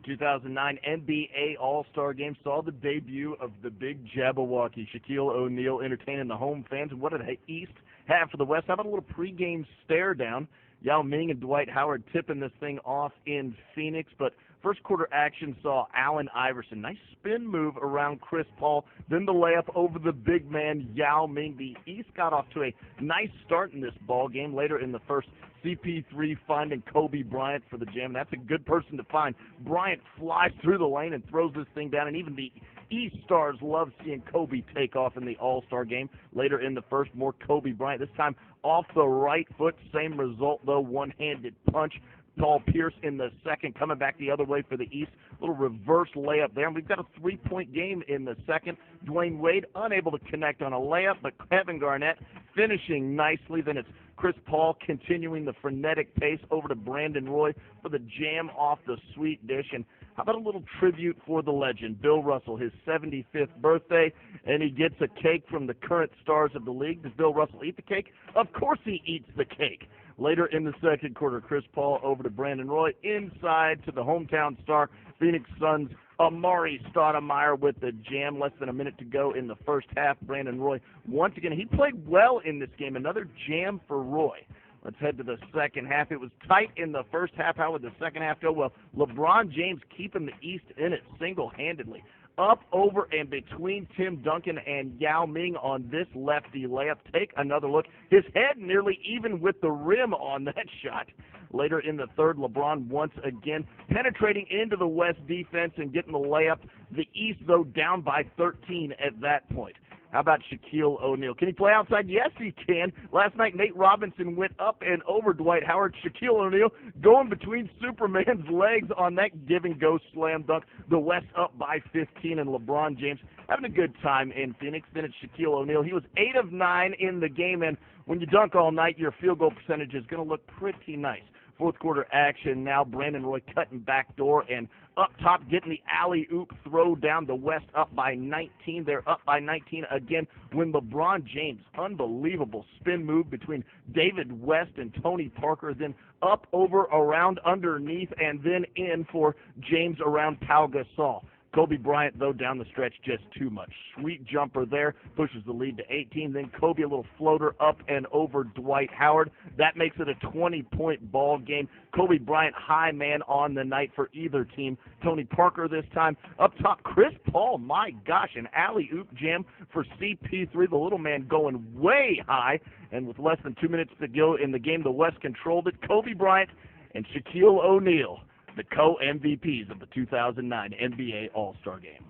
2009 NBA All-Star Game saw the debut of the big Jabberwocky, Shaquille O'Neal, entertaining the home fans. And what did the East have for the West? How about a little pregame stare down? Yao Ming and Dwight Howard tipping this thing off in Phoenix, but first quarter action saw Allen Iverson. Nice spin move around Chris Paul, then the layup over the big man Yao Ming. The East got off to a nice start in this ball game. Later in the first, CP3 finding Kobe Bryant for the jam. That's a good person to find. Bryant flies through the lane and throws this thing down, and even the East Stars love seeing Kobe take off in the All-Star game. Later in the first, more Kobe Bryant, this time off the right foot. Same result, though, one-handed punch. Paul Pierce in the second, coming back the other way for the East. Little reverse layup there. And we've got a three-point game in the second. Dwayne Wade unable to connect on a layup, but Kevin Garnett finishing nicely. Then it's Chris Paul continuing the frenetic pace over to Brandon Roy for the jam off the sweet dish. And how about a little tribute for the legend, Bill Russell, his 75th birthday, and he gets a cake from the current stars of the league. Does Bill Russell eat the cake? Of course he eats the cake. Later in the second quarter, Chris Paul over to Brandon Roy, inside to the hometown star, Phoenix Suns, Amari Stoudemire with the jam. Less than a minute to go in the first half. Brandon Roy, once again, he played well in this game. Another jam for Roy. Let's head to the second half. It was tight in the first half. How would the second half go? Well, LeBron James keeping the East in it single-handedly. Up, over, and between Tim Duncan and Yao Ming on this lefty layup. Take another look. His head nearly even with the rim on that shot. Later in the third, LeBron once again penetrating into the West defense and getting the layup. The East, though, down by 13 at that point. How about Shaquille O'Neal? Can he play outside? Yes, he can. Last night, Nate Robinson went up and over Dwight Howard. Shaquille O'Neal going between Superman's legs on that give-and-go slam dunk. The West up by 15, and LeBron James having a good time in Phoenix. Then it's Shaquille O'Neal. He was 8 of 9 in the game, and when you dunk all night, your field goal percentage is going to look pretty nice. Fourth quarter action now. Brandon Roy cutting back door and up top getting the alley-oop throw down. The West up by 19. They're up by 19 again when LeBron James, unbelievable spin move between David West and Tony Parker, then up, over, around, underneath, and then in for James around Pau Gasol. Kobe Bryant, though, down the stretch, just too much. Sweet jumper there, pushes the lead to 18. Then Kobe, a little floater up and over Dwight Howard. That makes it a 20-point ball game. Kobe Bryant, high man on the night for either team. Tony Parker this time. Up top, Chris Paul, my gosh, an alley-oop jam for CP3. The little man going way high. And with less than 2 minutes to go in the game, the West controlled it. Kobe Bryant and Shaquille O'Neal, the co-MVPs of the 2009 NBA All-Star Game.